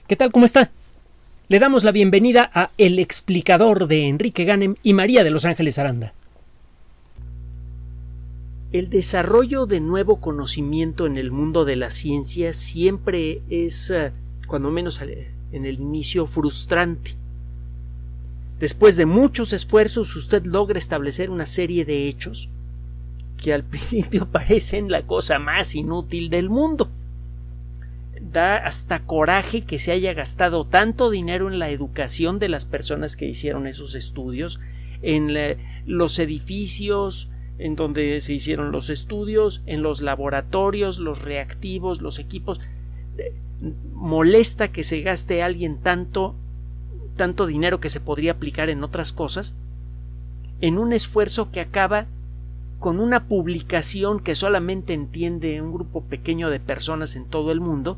¿Qué tal? ¿Cómo está? Le damos la bienvenida a El Explicador de Enrique Ganem y María de Los Ángeles Aranda. El desarrollo de nuevo conocimiento en el mundo de la ciencia siempre es, cuando menos en el inicio, frustrante. Después de muchos esfuerzos, usted logra establecer una serie de hechos que al principio parecen la cosa más inútil del mundo. Da hasta coraje que se haya gastado tanto dinero en la educación de las personas que hicieron esos estudios, en los edificios en donde se hicieron los estudios, en los laboratorios, los reactivos, los equipos. Molesta que se gaste alguien tanto dinero que se podría aplicar en otras cosas, en un esfuerzo que acaba con una publicación que solamente entiende un grupo pequeño de personas en todo el mundo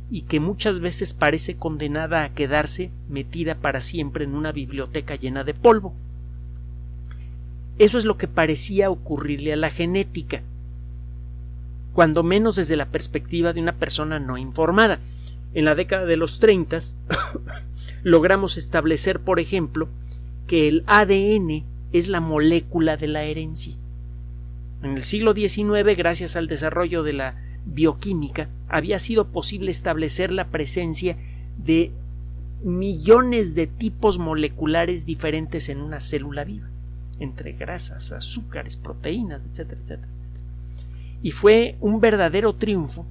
y que muchas veces parece condenada a quedarse metida para siempre en una biblioteca llena de polvo. Eso es lo que parecía ocurrirle a la genética, cuando menos desde la perspectiva de una persona no informada. En la década de los 30 logramos establecer, por ejemplo, que el ADN es la molécula de la herencia. En el siglo XIX, gracias al desarrollo de la bioquímica, había sido posible establecer la presencia de millones de tipos moleculares diferentes en una célula viva, entre grasas, azúcares, proteínas, etcétera, etcétera, etcétera. Y fue un verdadero triunfo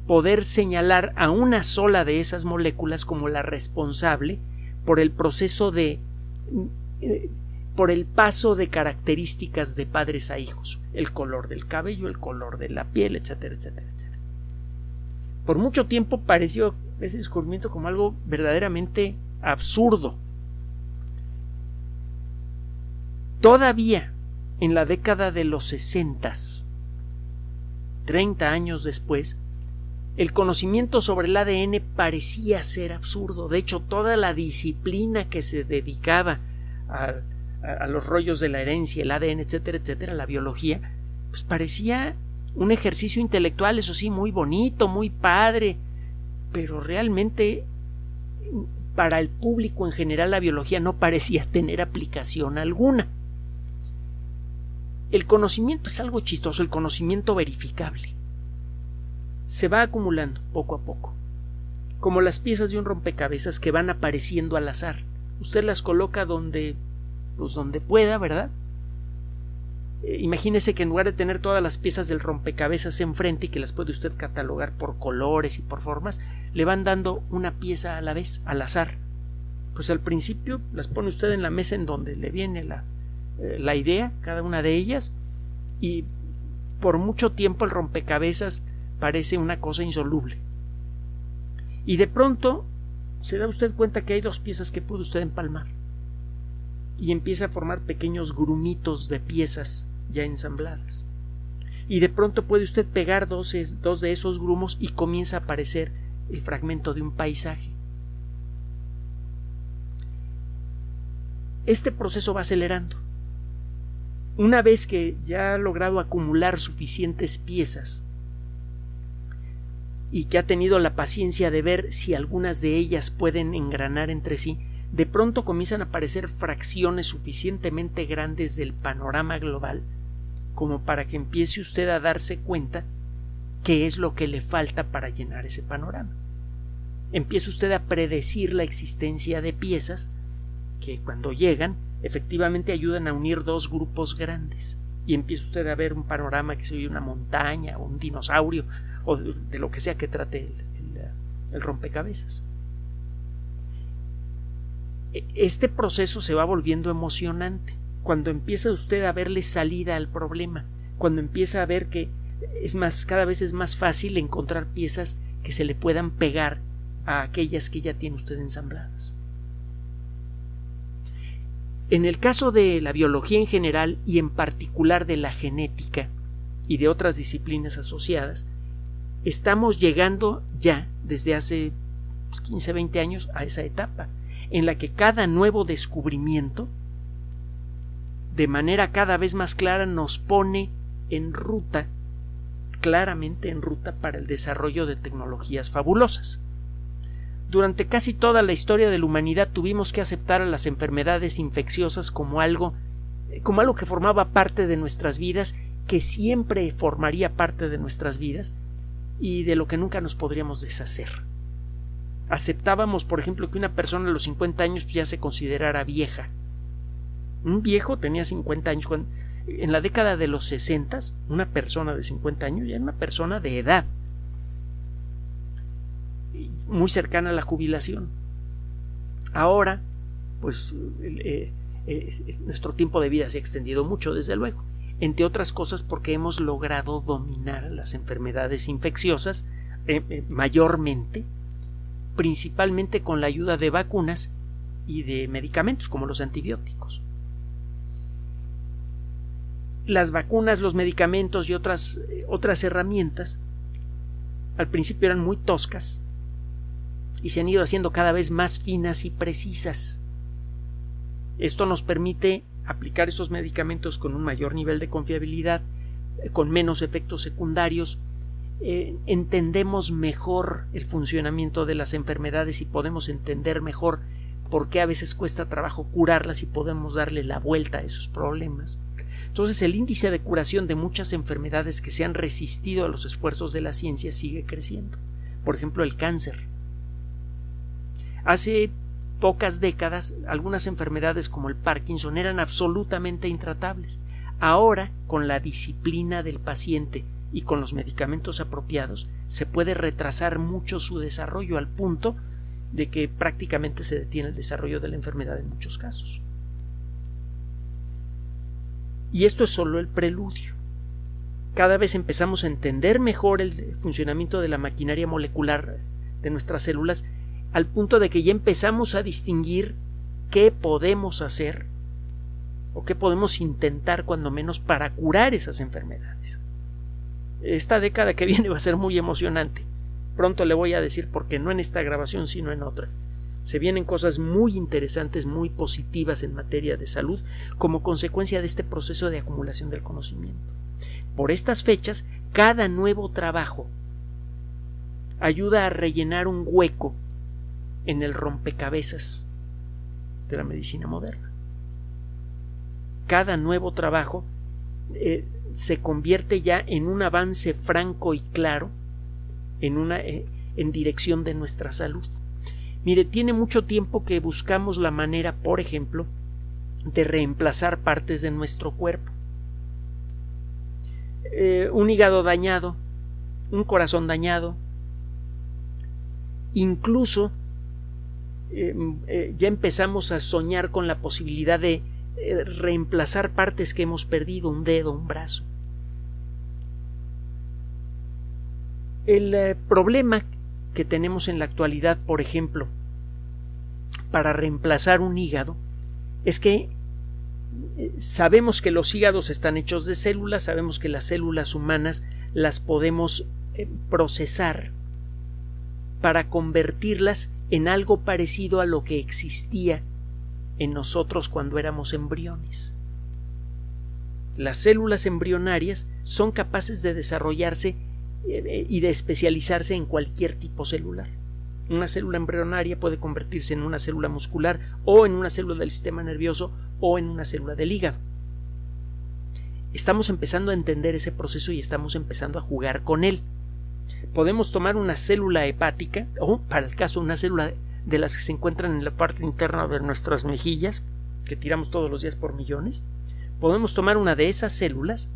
poder señalar a una sola de esas moléculas como la responsable por el proceso por el paso de características de padres a hijos, el color del cabello, el color de la piel, etcétera, etcétera, etcétera. Por mucho tiempo pareció ese descubrimiento como algo verdaderamente absurdo. Todavía en la década de los 60, 30 años después, el conocimiento sobre el ADN parecía ser absurdo. De hecho, toda la disciplina que se dedicaba a los rollos de la herencia, el ADN, etcétera, etcétera, la biología, pues parecía un ejercicio intelectual, eso sí, muy bonito, muy padre, pero realmente para el público en general la biología no parecía tener aplicación alguna. El conocimiento es algo chistoso, el conocimiento verificable. Se va acumulando poco a poco, como las piezas de un rompecabezas que van apareciendo al azar. Usted las coloca donde pueda, ¿verdad? Imagínese que en lugar de tener todas las piezas del rompecabezas enfrente y que las puede usted catalogar por colores y por formas, le van dando una pieza a la vez, al azar. Pues al principio las pone usted en la mesa en donde le viene la idea, cada una de ellas, y por mucho tiempo el rompecabezas parece una cosa insoluble. Y de pronto se da usted cuenta que hay dos piezas que puede usted empalmar y empieza a formar pequeños grumitos de piezas ya ensambladas. Y de pronto puede usted pegar dos de esos grumos y comienza a aparecer el fragmento de un paisaje. Este proceso va acelerando. Una vez que ya ha logrado acumular suficientes piezas y que ha tenido la paciencia de ver si algunas de ellas pueden engranar entre sí, de pronto comienzan a aparecer fracciones suficientemente grandes del panorama global como para que empiece usted a darse cuenta qué es lo que le falta para llenar ese panorama. Empieza usted a predecir la existencia de piezas que cuando llegan efectivamente ayudan a unir dos grupos grandes y empieza usted a ver un panorama que se ve una montaña o un dinosaurio o de lo que sea que trate el rompecabezas. Este proceso se va volviendo emocionante cuando empieza usted a verle salida al problema, cuando empieza a ver que cada vez es más fácil encontrar piezas que se le puedan pegar a aquellas que ya tiene usted ensambladas. En el caso de la biología en general y en particular de la genética y de otras disciplinas asociadas, estamos llegando ya desde hace 15, 20 años a esa etapa en la que cada nuevo descubrimiento de manera cada vez más clara nos pone en ruta, claramente en ruta para el desarrollo de tecnologías fabulosas. durante casi toda la historia de la humanidad tuvimos que aceptar a las enfermedades infecciosas como algo que formaba parte de nuestras vidas, que siempre formaría parte de nuestras vidas y de lo que nunca nos podríamos deshacer. Aceptábamos, por ejemplo, que una persona a los 50 años ya se considerara vieja. Un viejo tenía 50 años. En la década de los 60, una persona de 50 años ya era una persona de edad, muy cercana a la jubilación. Ahora, pues nuestro tiempo de vida se ha extendido mucho, desde luego, entre otras cosas porque hemos logrado dominar las enfermedades infecciosas mayormente, principalmente con la ayuda de vacunas y de medicamentos como los antibióticos. Las vacunas, los medicamentos y otras herramientas al principio eran muy toscas y se han ido haciendo cada vez más finas y precisas. Esto nos permite aplicar esos medicamentos con un mayor nivel de confiabilidad, con menos efectos secundarios. Entendemos mejor el funcionamiento de las enfermedades y podemos entender mejor por qué a veces cuesta trabajo curarlas y podemos darle la vuelta a esos problemas. Entonces, el índice de curación de muchas enfermedades que se han resistido a los esfuerzos de la ciencia sigue creciendo. Por ejemplo, el cáncer. Hace pocas décadas, algunas enfermedades como el Parkinson eran absolutamente intratables. Ahora, con la disciplina del paciente y con los medicamentos apropiados, se puede retrasar mucho su desarrollo al punto de que prácticamente se detiene el desarrollo de la enfermedad en muchos casos. Y esto es solo el preludio. Cada vez empezamos a entender mejor el funcionamiento de la maquinaria molecular de nuestras células, al punto de que ya empezamos a distinguir qué podemos hacer o qué podemos intentar, cuando menos, para curar esas enfermedades. Esta década que viene va a ser muy emocionante. Pronto le voy a decir por qué, no en esta grabación sino en otra. Se vienen cosas muy interesantes, muy positivas en materia de salud como consecuencia de este proceso de acumulación del conocimiento. Por estas fechas, cada nuevo trabajo ayuda a rellenar un hueco en el rompecabezas de la medicina moderna. Cada nuevo trabajo se convierte ya en un avance franco y claro en dirección de nuestra salud. Mire, tiene mucho tiempo que buscamos la manera, por ejemplo, de reemplazar partes de nuestro cuerpo. Un hígado dañado, un corazón dañado, incluso ya empezamos a soñar con la posibilidad de reemplazar partes que hemos perdido, un dedo, un brazo. El problema que tenemos en la actualidad, por ejemplo, para reemplazar un hígado, es que sabemos que los hígados están hechos de células, sabemos que las células humanas las podemos procesar para convertirlas en algo parecido a lo que existía en nosotros cuando éramos embriones. Las células embrionarias son capaces de desarrollarse y de especializarse en cualquier tipo celular. Una célula embrionaria puede convertirse en una célula muscular o en una célula del sistema nervioso o en una célula del hígado. Estamos empezando a entender ese proceso y estamos empezando a jugar con él. Podemos tomar una célula hepática, o para el caso una célula de las que se encuentran en la parte interna de nuestras mejillas, que tiramos todos los días por millones. Podemos tomar una de esas células,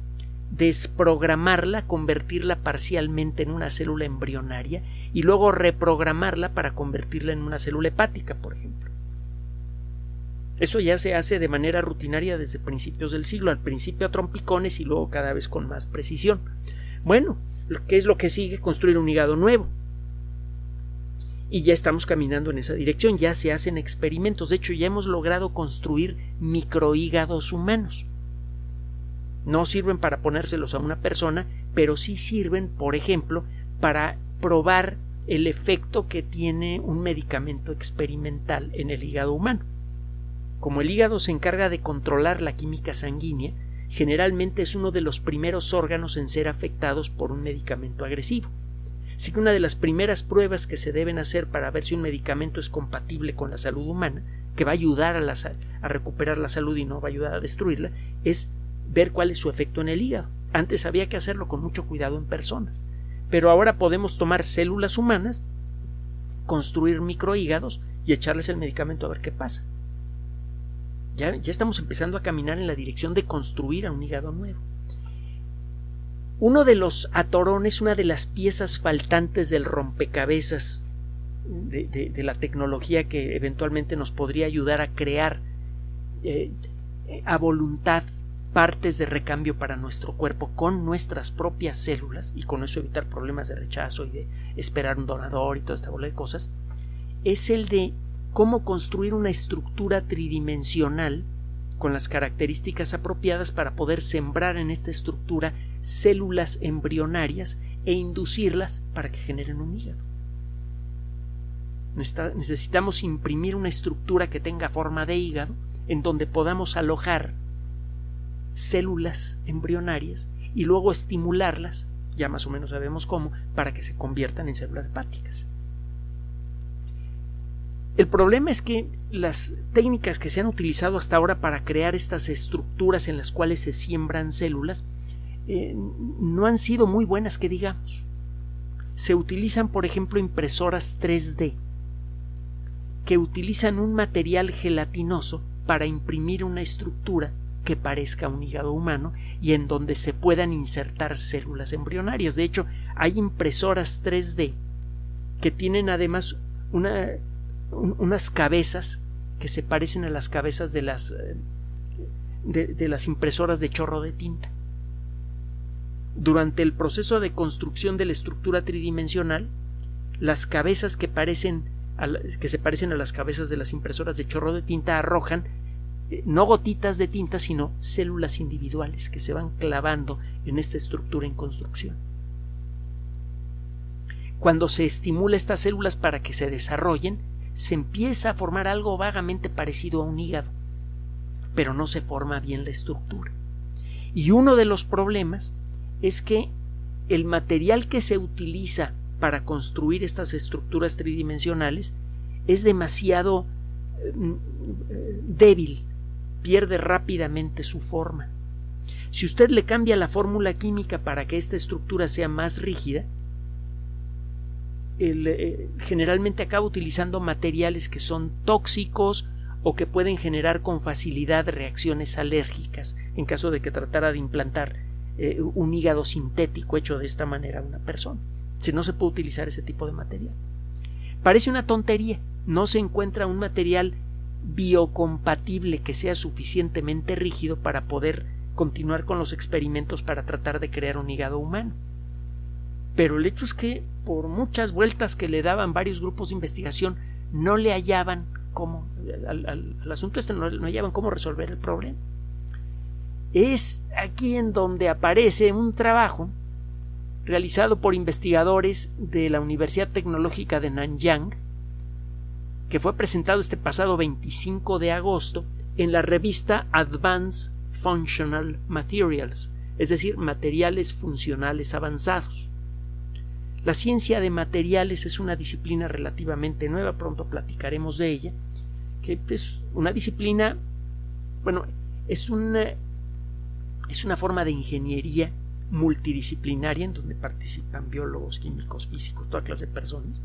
desprogramarla, convertirla parcialmente en una célula embrionaria y luego reprogramarla para convertirla en una célula hepática, por ejemplo. Eso ya se hace de manera rutinaria desde principios del siglo, al principio a trompicones y luego cada vez con más precisión. Bueno, ¿qué es lo que sigue? Construir un hígado nuevo. Y ya estamos caminando en esa dirección, ya se hacen experimentos. De hecho, ya hemos logrado construir microhígados humanos. No sirven para ponérselos a una persona, pero sí sirven, por ejemplo, para probar el efecto que tiene un medicamento experimental en el hígado humano. Como el hígado se encarga de controlar la química sanguínea, generalmente es uno de los primeros órganos en ser afectados por un medicamento agresivo. Así que una de las primeras pruebas que se deben hacer para ver si un medicamento es compatible con la salud humana, que va a ayudar a recuperar la salud y no va a ayudar a destruirla, es ver cuál es su efecto en el hígado. Antes había que hacerlo con mucho cuidado en personas, pero ahora podemos tomar células humanas, construir microhígados y echarles el medicamento a ver qué pasa. Ya estamos empezando a caminar en la dirección de construir a un hígado nuevo. Uno de los atorones, una de las piezas faltantes del rompecabezas de la tecnología que eventualmente nos podría ayudar a crear a voluntad partes de recambio para nuestro cuerpo con nuestras propias células, y con eso evitar problemas de rechazo y de esperar un donador y toda esta bola de cosas, es el de cómo construir una estructura tridimensional con las características apropiadas para poder sembrar en esta estructura células embrionarias e inducirlas para que generen un hígado. Necesitamos imprimir una estructura que tenga forma de hígado en donde podamos alojar células embrionarias y luego estimularlas, ya más o menos sabemos cómo, para que se conviertan en células hepáticas. El problema es que las técnicas que se han utilizado hasta ahora para crear estas estructuras en las cuales se siembran células no han sido muy buenas, que digamos. Se utilizan, por ejemplo, impresoras 3D que utilizan un material gelatinoso para imprimir una estructura que parezca un hígado humano y en donde se puedan insertar células embrionarias. De hecho, hay impresoras 3D que tienen además unas cabezas que se parecen a las cabezas de las impresoras de chorro de tinta. Durante el proceso de construcción de la estructura tridimensional, las cabezas que se parecen a las cabezas de las impresoras de chorro de tinta arrojan no gotitas de tinta, sino células individuales que se van clavando en esta estructura en construcción. Cuando se estimula estas células para que se desarrollen, se empieza a formar algo vagamente parecido a un hígado, pero no se forma bien la estructura. Y uno de los problemas es que el material que se utiliza para construir estas estructuras tridimensionales es demasiado débil, pierde rápidamente su forma. Si usted le cambia la fórmula química para que esta estructura sea más rígida, generalmente acaba utilizando materiales que son tóxicos o que pueden generar con facilidad reacciones alérgicas en caso de que tratara de implantar un hígado sintético hecho de esta manera a una persona. Si no se puede utilizar ese tipo de material. Parece una tontería, no se encuentra un material biocompatible que sea suficientemente rígido para poder continuar con los experimentos para tratar de crear un hígado humano. Pero el hecho es que por muchas vueltas que le daban varios grupos de investigación no le hallaban cómo al asunto no hallaban cómo resolver el problema. Es aquí en donde aparece un trabajo realizado por investigadores de la Universidad Tecnológica de Nanyang, que fue presentado este pasado 25 de agosto en la revista Advanced Functional Materials, es decir, materiales funcionales avanzados. La ciencia de materiales es una disciplina relativamente nueva, pronto platicaremos de ella, que es una disciplina, bueno, es una forma de ingeniería multidisciplinaria en donde participan biólogos, químicos, físicos, toda clase de personas,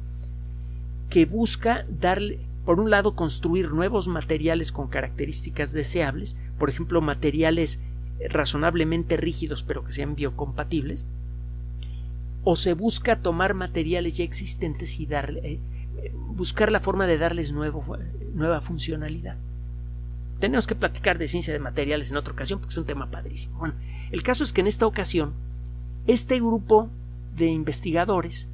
que busca darle, por un lado, construir nuevos materiales con características deseables, por ejemplo, materiales razonablemente rígidos pero que sean biocompatibles, o se busca tomar materiales ya existentes y buscar la forma de darles nueva funcionalidad. Tenemos que platicar de ciencia de materiales en otra ocasión porque es un tema padrísimo. Bueno, el caso es que en esta ocasión este grupo de investigadores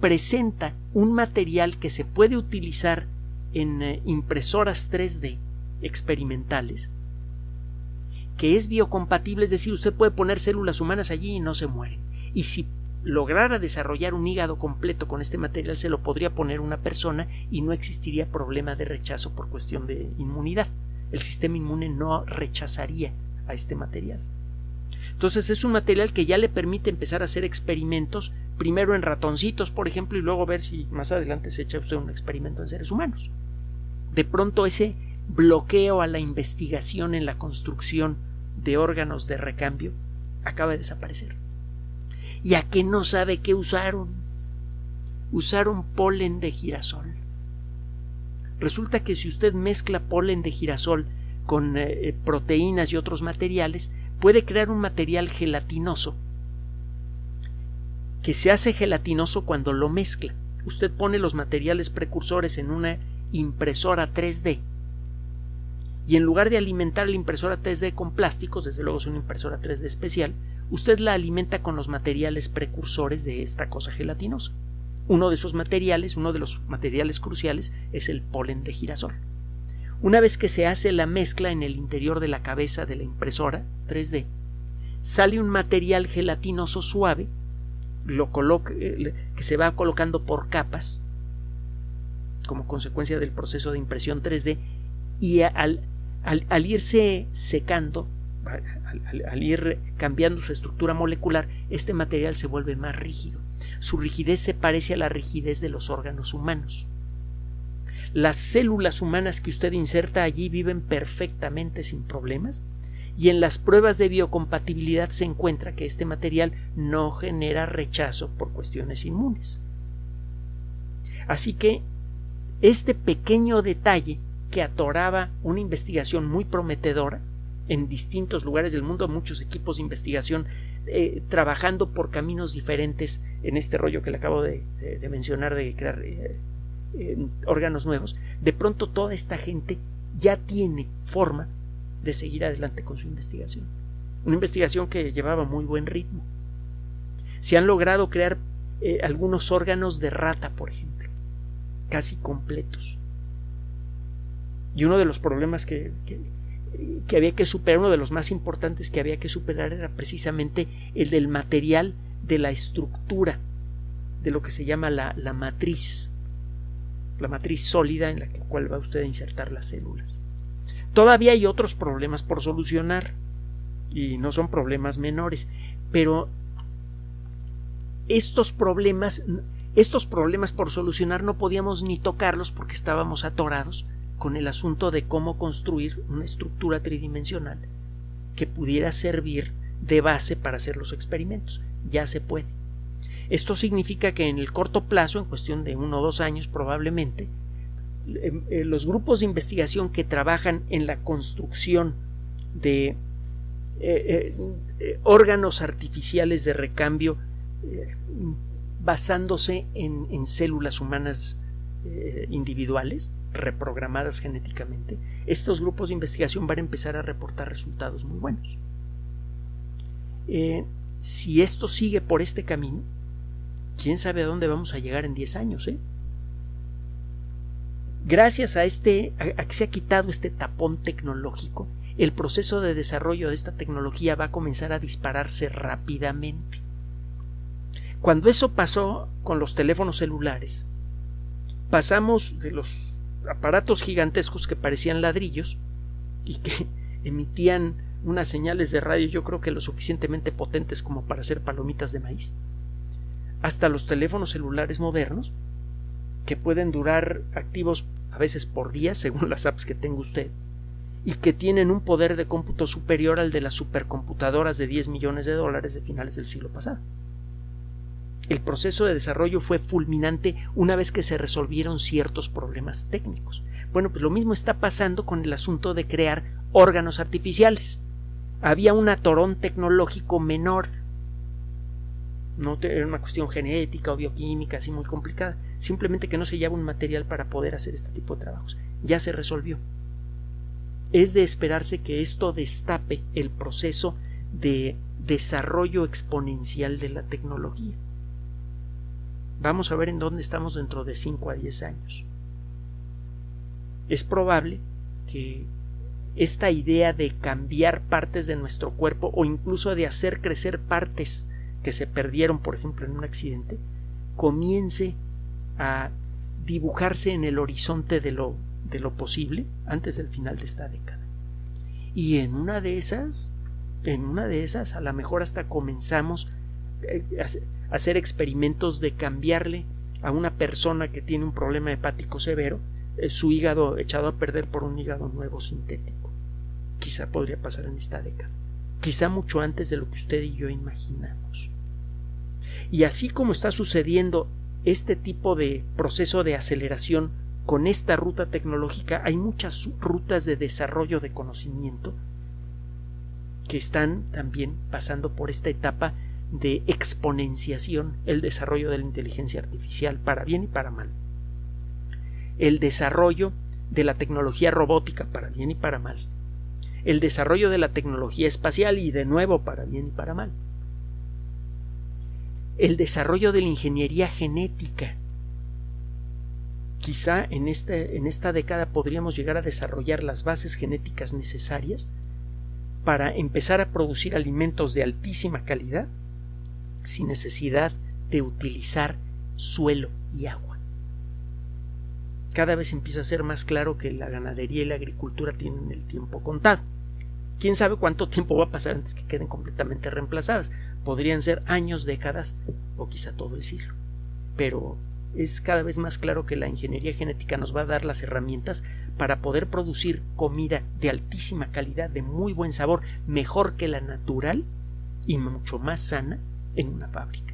presenta un material que se puede utilizar en impresoras 3D experimentales, que es biocompatible, es decir, usted puede poner células humanas allí y no se mueren. Y si lograra desarrollar un hígado completo con este material, se lo podría poner una persona y no existiría problema de rechazo por cuestión de inmunidad. El sistema inmune no rechazaría a este material. Entonces es un material que ya le permite empezar a hacer experimentos, primero en ratoncitos, por ejemplo, y luego ver si más adelante se echa usted un experimento en seres humanos. De pronto ese bloqueo a la investigación en la construcción de órganos de recambio acaba de desaparecer. ¿Y a qué no sabe qué usaron? Usaron polen de girasol. Resulta que si usted mezcla polen de girasol con proteínas y otros materiales, puede crear un material gelatinoso que se hace gelatinoso cuando lo mezcla. Usted pone los materiales precursores en una impresora 3D y en lugar de alimentar la impresora 3D con plásticos, desde luego es una impresora 3D especial, usted la alimenta con los materiales precursores de esta cosa gelatinosa. Uno de esos materiales, uno de los materiales cruciales, es el polen de girasol. Una vez que se hace la mezcla en el interior de la cabeza de la impresora 3D, sale un material gelatinoso suave, que se va colocando por capas como consecuencia del proceso de impresión 3D, y al irse secando, al ir cambiando su estructura molecular, este material se vuelve más rígido. Su rigidez se parece a la rigidez de los órganos humanos. Las células humanas que usted inserta allí viven perfectamente sin problemas, y en las pruebas de biocompatibilidad se encuentra que este material no genera rechazo por cuestiones inmunes. Así que este pequeño detalle que atoraba una investigación muy prometedora en distintos lugares del mundo, muchos equipos de investigación trabajando por caminos diferentes en este rollo que le acabo de mencionar de crear órganos nuevos, de pronto toda esta gente ya tiene forma de seguir adelante con su investigación. Una investigación que llevaba muy buen ritmo. Se han logrado crear algunos órganos de rata, por ejemplo, casi completos. Y uno de los problemas que había que superar, uno de los más importantes que había que superar, era precisamente el del material de la estructura de lo que se llama la matriz sólida en la cual va usted a insertar las células. Todavía hay otros problemas por solucionar y no son problemas menores, pero estos problemas por solucionar no podíamos ni tocarlos porque estábamos atorados con el asunto de cómo construir una estructura tridimensional que pudiera servir de base para hacer los experimentos. Ya se puede. Esto significa que en el corto plazo, en cuestión de 1 o 2 años probablemente, los grupos de investigación que trabajan en la construcción de órganos artificiales de recambio basándose en células humanas individuales reprogramadas genéticamente, estos grupos de investigación van a empezar a reportar resultados muy buenos. Si esto sigue por este camino, quién sabe a dónde vamos a llegar en 10 años, Gracias a que se ha quitado este tapón tecnológico, el proceso de desarrollo de esta tecnología va a comenzar a dispararse rápidamente. Cuando eso pasó con los teléfonos celulares, pasamos de los aparatos gigantescos que parecían ladrillos y que emitían unas señales de radio, yo creo que lo suficientemente potentes como para hacer palomitas de maíz, hasta los teléfonos celulares modernos que pueden durar activos a veces por días según las apps que tenga usted y que tienen un poder de cómputo superior al de las supercomputadoras de $10 millones de finales del siglo pasado. El proceso de desarrollo fue fulminante una vez que se resolvieron ciertos problemas técnicos. Bueno, pues lo mismo está pasando con el asunto de crear órganos artificiales. Había un atorón tecnológico menor. No era una cuestión genética o bioquímica así muy complicada, simplemente que no se hallaba un material para poder hacer este tipo de trabajos. Ya se resolvió. Es de esperarse que esto destape el proceso de desarrollo exponencial de la tecnología. Vamos a ver en dónde estamos dentro de 5 a 10 años. Es probable que esta idea de cambiar partes de nuestro cuerpo o incluso de hacer crecer partes que se perdieron, por ejemplo, en un accidente, comience a dibujarse en el horizonte de lo posible antes del final de esta década. Y en una de esas En una de esas, a lo mejor hasta comenzamos a hacer experimentos de cambiarle a una persona que tiene un problema hepático severo su hígado echado a perder por un hígado nuevo sintético. Quizá podría pasar en esta década, quizá mucho antes de lo que usted y yo imaginamos. Y así como está sucediendo este tipo de proceso de aceleración con esta ruta tecnológica, hay muchas rutas de desarrollo de conocimiento que están también pasando por esta etapa de exponenciación, el desarrollo de la inteligencia artificial para bien y para mal, el desarrollo de la tecnología robótica para bien y para mal, el desarrollo de la tecnología espacial y de nuevo para bien y para mal, el desarrollo de la ingeniería genética. Quizá en esta década podríamos llegar a desarrollar las bases genéticas necesarias para empezar a producir alimentos de altísima calidad sin necesidad de utilizar suelo y agua. Cada vez empieza a ser más claro que la ganadería y la agricultura tienen el tiempo contado. ¿Quién sabe cuánto tiempo va a pasar antes que queden completamente reemplazadas? Podrían ser años, décadas o quizá todo el siglo. Pero es cada vez más claro que la ingeniería genética nos va a dar las herramientas para poder producir comida de altísima calidad, de muy buen sabor, mejor que la natural y mucho más sana en una fábrica.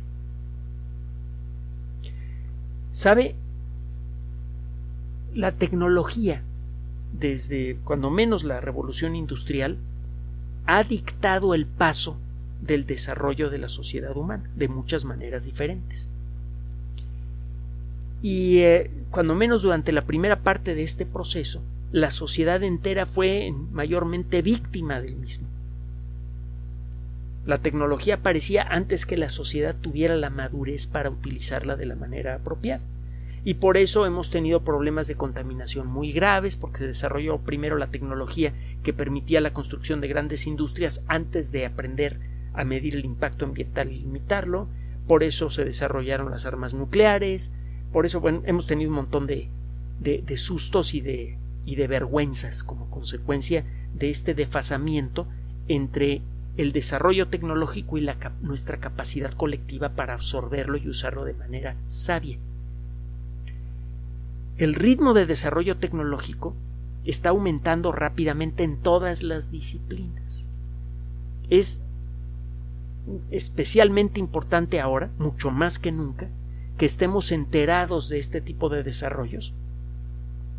¿Sabe? La tecnología, desde cuando menos la revolución industrial, ha dictado el paso del desarrollo de la sociedad humana de muchas maneras diferentes. Y cuando menos durante la primera parte de este proceso, la sociedad entera fue mayormente víctima del mismo. La tecnología aparecía antes que la sociedad tuviera la madurez para utilizarla de la manera apropiada. Y por eso hemos tenido problemas de contaminación muy graves, porque se desarrolló primero la tecnología que permitía la construcción de grandes industrias antes de aprender a medir el impacto ambiental y limitarlo. Por eso se desarrollaron las armas nucleares. Por eso hemos tenido un montón de sustos y de vergüenzas como consecuencia de este desfasamiento entre el desarrollo tecnológico y nuestra capacidad colectiva para absorberlo y usarlo de manera sabia. El ritmo de desarrollo tecnológico está aumentando rápidamente en todas las disciplinas. Es especialmente importante ahora, mucho más que nunca, que estemos enterados de este tipo de desarrollos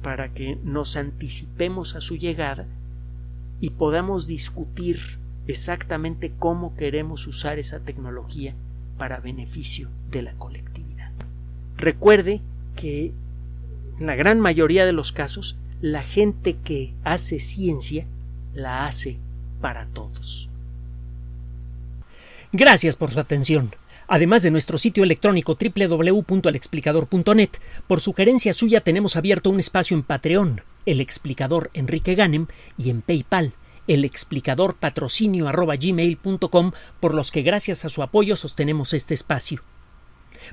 para que nos anticipemos a su llegada y podamos discutir exactamente cómo queremos usar esa tecnología para beneficio de la colectividad. Recuerde que en la gran mayoría de los casos, la gente que hace ciencia la hace para todos. Gracias por su atención. Además de nuestro sitio electrónico www.alexplicador.net, por sugerencia suya tenemos abierto un espacio en Patreon, El Explicador Enrique Ganem, y en PayPal, elexplicadorpatrocinio@gmail.com, por los que gracias a su apoyo sostenemos este espacio.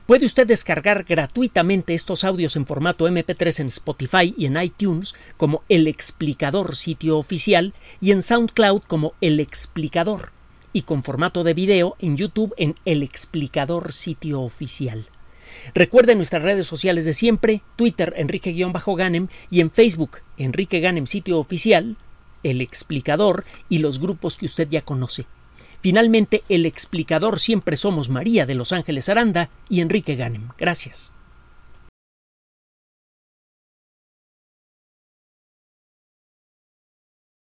Puede usted descargar gratuitamente estos audios en formato MP3 en Spotify y en iTunes como El Explicador sitio oficial y en SoundCloud como El Explicador, y con formato de video en YouTube en El Explicador sitio oficial. Recuerde nuestras redes sociales de siempre, Twitter Enrique-Ganem y en Facebook Enrique Ganem sitio oficial, El Explicador y los grupos que usted ya conoce. Finalmente, El Explicador siempre somos María de Los Ángeles Aranda y Enrique Ganem. Gracias.